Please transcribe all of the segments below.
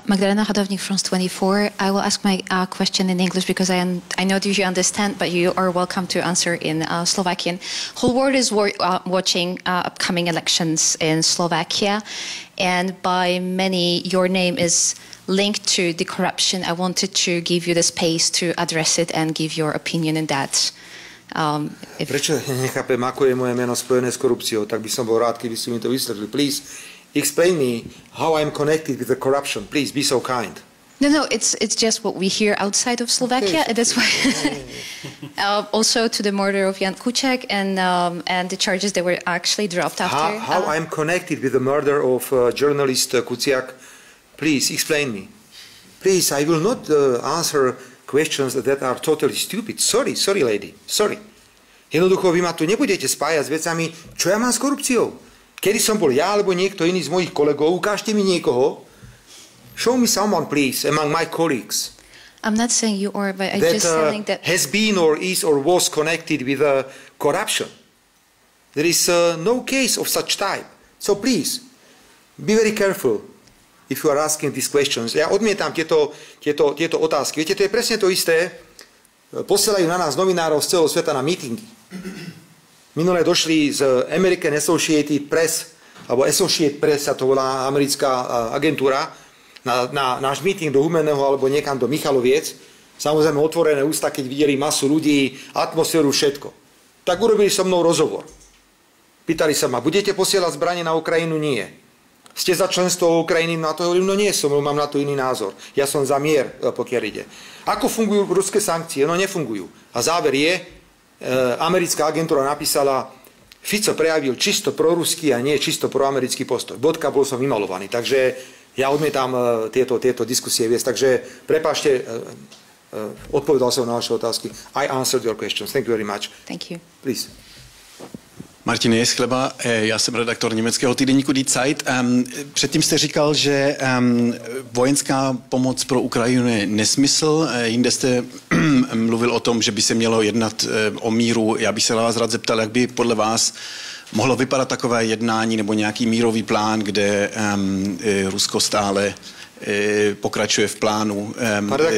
Magdalena Hadovnik from 24. I will ask my question in English because I know that you understand, but you are welcome to answer in Slovakian. Whole world is watching upcoming elections in Slovakia, and by many, your name is linked to the corruption. I wanted to give you the space to address it and give your opinion in that. Prečo nechápem, ako je moje meno spojené s korupciou, tak by som bol rád, keby ste mi to vysvetlili. Please explain me how I'm connected with the corruption. Please be so kind. No, it's just what we hear outside of Slovakia. Okay. That's why. Also to the murder of Jan Kuciak and the charges that were actually dropped after. How I'm connected with the murder of journalist Kuciak? Please explain me. Please, I will not answer questions that are totally stupid. Sorry, lady. Sorry. Jednoducho, vy ma tu nebudete spájať s vecami, čo ja mám s korupciou. Kedy som bol ja, alebo niekto iný z mojich kolegov, ukážte mi niekoho. Show me someone, please, among my colleagues. I'm not saying you are, but I'm just saying that has been or is or was connected with corruption. There is no case of such type. So please, be very careful if you are asking these questions. Ja odmietam tieto otázky. Viete, to je presne to isté. Posielajú na nás novinárov z celého sveta na mítingy. Minulé došli z American Associated Press, alebo Associated Press sa to volá americká agentúra, na náš míting do Humenného alebo niekam do Michaloviec. Samozrejme otvorené ústa, keď videli masu ľudí, atmosféru, všetko. Tak urobili so mnou rozhovor. Pýtali sa ma, budete posielať zbranie na Ukrajinu? Nie. Ste za členstvo Ukrajiny na to? Hovorím, no nie som, mám na to iný názor. Ja som za mier, pokiaľ ide. Ako fungujú ruské sankcie? No nefungujú. A záver je, americká agentúra napísala, Fico prejavil čisto proruský a nie čisto proamerický postoj. Bodka, bol som vymalovaný. Takže ja odmietam tieto diskusie viesť. Takže prepáčte, odpovedal som na vaše otázky. I answered your questions. Thank you very much. Thank you. Please. Martin Jeschleba, já jsem redaktor německého týdeníku Die Zeit. Předtím jste říkal, že vojenská pomoc pro Ukrajinu je nesmysl. Jinde jste mluvil o tom, že by se mělo jednat o míru. Já bych se na vás rád zeptal, jak by podle vás mohlo vypadat takové jednání nebo nějaký mírový plán, kde Rusko stále pokračuje v plánu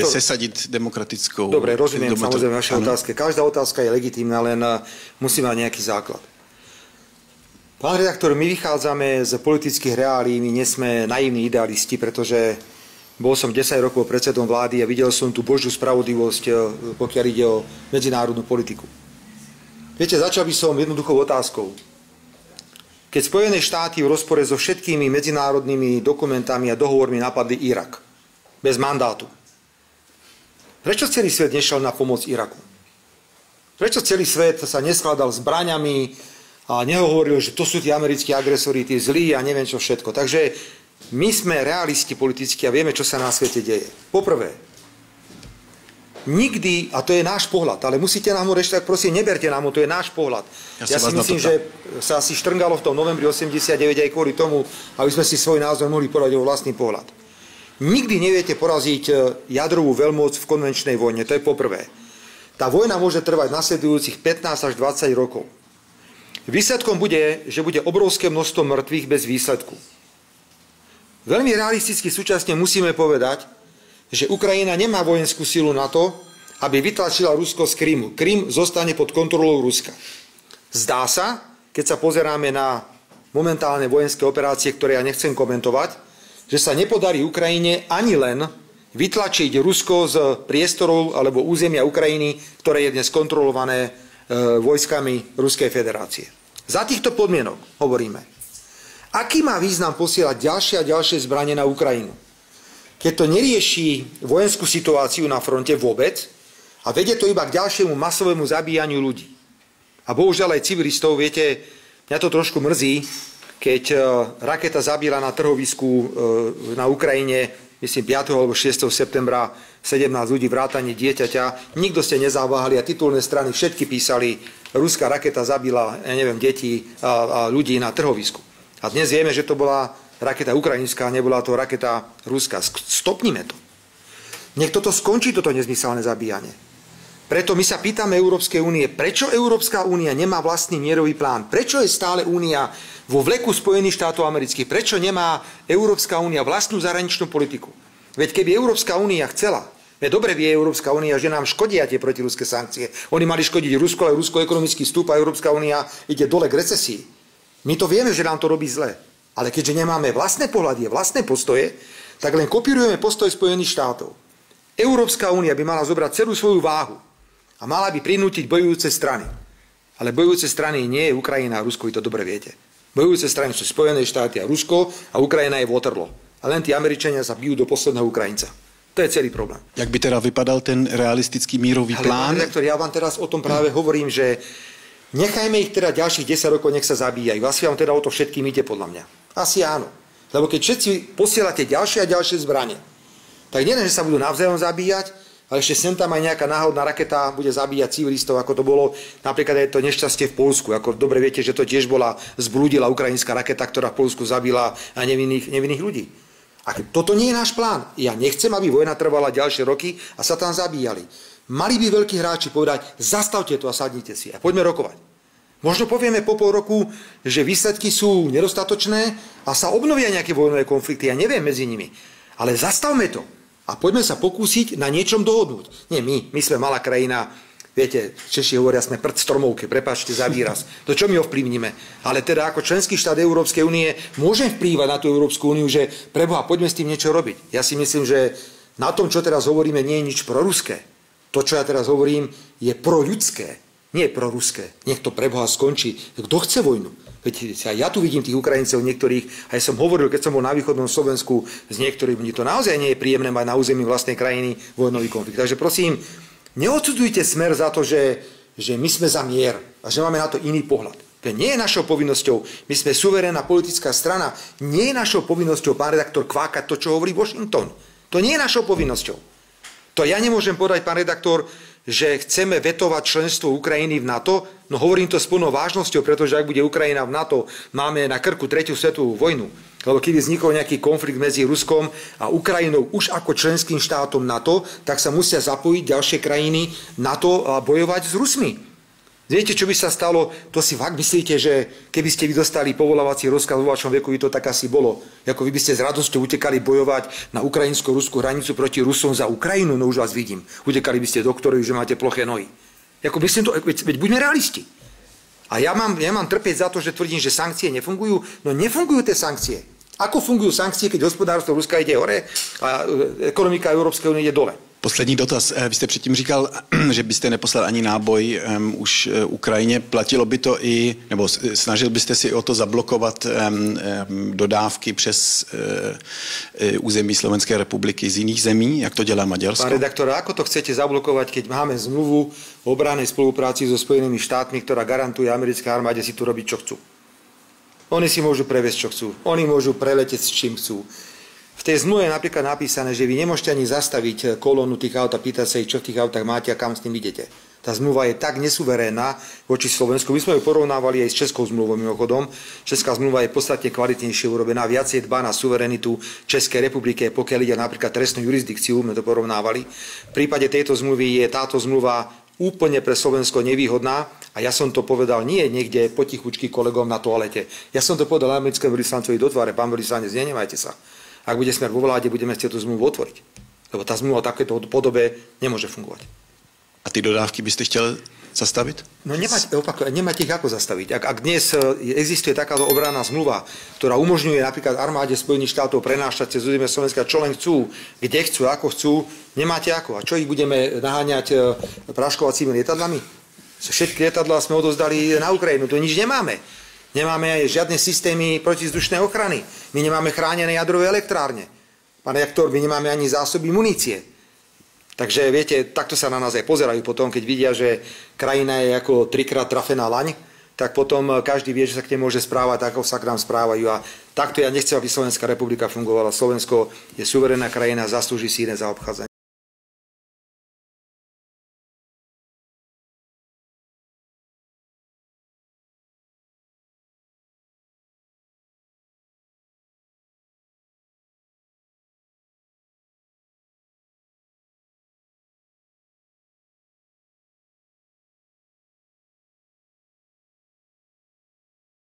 sesadit demokratickou... Dobre, rozumiem samozrejme vaše otázky. Každá otázka je legitímna, len musí mať nejaký základ. Pán redaktor, my vychádzame z politických reálí, my nie sme naivní idealisti, pretože bol som 10 rokov predsedom vlády a videl som tú Božiu spravodlivosť, pokiaľ ide o medzinárodnú politiku. Viete, začal by som jednoduchou otázkou. Keď Spojené štáty v rozpore so všetkými medzinárodnými dokumentami a dohovormi napadli Irak, bez mandátu, prečo celý svet nešiel na pomoc Iraku? Prečo celý svet sa neskladal zbraňami a nehovoril, že to sú tí americkí agresori, tí zlí a neviem čo všetko. Takže my sme realisti politicky a vieme, čo sa na svete deje. Poprvé, nikdy, a to je náš pohľad, ale musíte nám ho rešte, tak prosím, neberte nám ho, to je náš pohľad. Ja si myslím, že sa asi štrngalo v tom novembri 89 aj kvôli tomu, aby sme si svoj názor mohli podať o vlastný pohľad. Nikdy neviete poraziť jadrovú veľmoc v konvenčnej vojne, to je poprvé. Tá vojna môže trvať nasledujúcich 15 až 20 rokov. Výsledkom bude, že bude obrovské množstvo mŕtvych bez výsledku. Veľmi realisticky súčasne musíme povedať, že Ukrajina nemá vojenskú silu na to, aby vytlačila Rusko z Krymu. Krym zostane pod kontrolou Ruska. Zdá sa, keď sa pozeráme na momentálne vojenské operácie, ktoré ja nechcem komentovať, že sa nepodarí Ukrajine ani len vytlačiť Rusko z priestorov alebo územia Ukrajiny, ktoré je dnes kontrolované vojskami Ruskej federácie. Za týchto podmienok hovoríme, aký má význam posielať ďalšie a ďalšie zbranie na Ukrajinu, keď to nerieši vojenskú situáciu na fronte vôbec a vedie to iba k ďalšiemu masovému zabíjaniu ľudí. A bohužiaľ aj civilistov, viete, mňa to trošku mrzí, keď raketa zabíla na trhovisku na Ukrajine, myslím 5. alebo 6. septembra 17 ľudí vrátane dieťaťa. Nikto ste nezáváhali a titulné strany všetky písali, ruská raketa zabila, ja neviem, deti a ľudí na trhovisku. A dnes vieme, že to bola raketa ukrajinská, nebola to raketa ruská. Stopnime to. Nech toto skončí, toto nezmyselné zabíjanie. Preto my sa pýtame Európskej únie, prečo Európska únia nemá vlastný mierový plán? Prečo je stále únia vo vleku Spojených štátov amerických? Prečo nemá Európska únia vlastnú zahraničnú politiku? Veď keby Európska únia chcela, dobre vie Európska únia, že nám škodia tie protiruské sankcie. Oni mali škodiť Rusko, ale Rusko ekonomicky stúpa a Európska únia ide dole k recesii. My to vieme, že nám to robí zle. Ale keďže nemáme vlastné pohľady, vlastné postoje, tak len kopírujeme postoj Spojených štátov. Európska únia by mala zobrať celú svoju váhu a mala by prinútiť bojujúce strany. Ale bojujúce strany nie je Ukrajina a Rusko, vy to dobre viete. Bojujúce strany sú Spojené štáty a Rusko a Ukrajina je Waterloo. A len tí Američania sa bijú do posledného Ukrajinca. To je celý problém. Jak by teda vypadal ten realistický mírový plán? Ale pán redaktor, ja vám teraz o tom práve hovorím, že nechajme ich teda ďalších 10 rokov, nech sa zabíjajú. Asi vám teda o to všetkým ide podľa mňa. Asi áno. Lebo keď všetci posielate ďalšie a ďalšie zbranie, tak nie, že sa budú navzájom zabíjať, ale ešte sem tam aj nejaká náhodná raketa bude zabíjať civilistov, ako to bolo napríklad aj to nešťastie v Poľsku. Ako dobre viete, že to tiež bola zblúdila ukrajinská raketa, ktorá v Poľsku zabila aj nevinných ľudí. A toto nie je náš plán. Ja nechcem, aby vojna trvala ďalšie roky a sa tam zabíjali. Mali by veľkí hráči povedať, zastavte to a sadnite si a poďme rokovať. Možno povieme po pol roku, že výsledky sú nedostatočné a sa obnovia nejaké vojnové konflikty, ja neviem medzi nimi. Ale zastavme to. A poďme sa pokúsiť na niečom dohodnúť. Nie my sme malá krajina, viete, Češi hovoria, sme prd stromovke, prepáčte za výraz. To čo my ovplyvníme? Ale teda ako členský štát Európskej únie môžem vplývať na tú Európsku úniu, že preboha, poďme s tým niečo robiť. Ja si myslím, že na tom, čo teraz hovoríme, nie je nič proruské. To, čo ja teraz hovorím, je proľudské, nie proruské. Nech to preboha skončí. Kto chce vojnu? Veď ja tu vidím tých Ukrajincov niektorých, aj som hovoril, keď som bol na východnom Slovensku s niektorými, to naozaj nie je príjemné mať na území vlastnej krajiny vojnový konflikt. Takže prosím, neodsudzujte Smer za to, že my sme za mier a že máme na to iný pohľad. To nie je našou povinnosťou. My sme suverénna politická strana. Nie je našou povinnosťou, pán redaktor, kvákať to, čo hovorí Washington. To nie je našou povinnosťou. To ja nemôžem povedať, pán redaktor, že chceme vetovať členstvo Ukrajiny v NATO, no hovorím to s plnou vážnosťou, pretože ak bude Ukrajina v NATO, máme na krku 3. svetovú vojnu. Lebo keby vznikol nejaký konflikt medzi Ruskom a Ukrajinou už ako členským štátom NATO, tak sa musia zapojiť ďalšie krajiny NATO a bojovať s Rusmi. Viete, čo by sa stalo? To si fakt myslíte, že keby ste vy dostali povolávací rozkaz vo vašom veku, by to tak asi bolo. Ako vy by ste s radosťou utekali bojovať na ukrajinsko-ruskú hranicu proti Rusom za Ukrajinu, no už vás vidím. Utekali by ste doktorovi, že máte ploché nohy. Ako myslím to, veď buďme realisti. A ja mám trpieť za to, že tvrdím, že sankcie nefungujú. No nefungujú tie sankcie. Ako fungujú sankcie, keď hospodárstvo Ruska ide hore a ekonomika Európskej únie ide dole? Poslední dotaz. Vy jste předtím říkal, že byste neposlal ani náboj už Ukrajině. Platilo by to i, nebo snažil byste si o to zablokovat dodávky přes území Slovenské republiky z jiných zemí? Jak to dělá Maďarsko? Pán redaktor, ako to chcete zablokovať, keď máme zmluvu o obrannej spolupráci so Spojenými štátmi, ktorá garantuje americké armáde si tu robiť, čo chcú? Oni si môžu previesť, čo chcú. Oni môžu preletieť, s čím chcú. V tej zmluve je napríklad napísané, že vy nemôžete ani zastaviť kolónu tých aut a pýtať sa ich, čo v tých autách máte a kam s tým idete. Tá zmluva je tak nesuverénna voči Slovensku. My sme ju porovnávali aj s českou zmluvou mimochodom. Česká zmluva je podstatne kvalitnejšie urobená, viacej dbá na suverenitu Českej republiky, pokiaľ ide napríklad trestnú jurisdikciu, sme to porovnávali. V prípade tejto zmluvy je táto zmluva úplne pre Slovensko nevýhodná a ja som to povedal nie niekde potichučky kolegom na toalete. Ja som to povedal americkému veľvyslancovi do tváre, pán veľvyslanec, nenevajte sa. Ak bude Smer vo vláde, budeme chcieť tú zmluvu otvoriť. Lebo tá zmluva v takéto podobe nemôže fungovať. A ty dodávky byste chtěl zastavit? No nemáte ich ako zastaviť. Ak dnes existuje takáto obranná zmluva, ktorá umožňuje napríklad armáde Spojených štátov prenášať cez územie Slovenska, čo len chcú, kde chcú, ako chcú, nemáte ako. A čo ich budeme naháňať práškovacími lietadlami? Všetky lietadlá sme odozdali na Ukrajinu, to nič nemáme. Nemáme aj žiadne systémy protizdušnej ochrany. My nemáme chránené jadrové elektrárne. Pán redaktor, my nemáme ani zásoby munície. Takže viete, takto sa na nás aj pozerajú potom, keď vidia, že krajina je ako 3-krát trafená laň, tak potom každý vie, že sa k nej môže správať, ako sa k nám správajú. A takto ja nechcem, aby Slovenská republika fungovala. Slovensko je suverénna krajina, zaslúži si iné zaobchádzanie.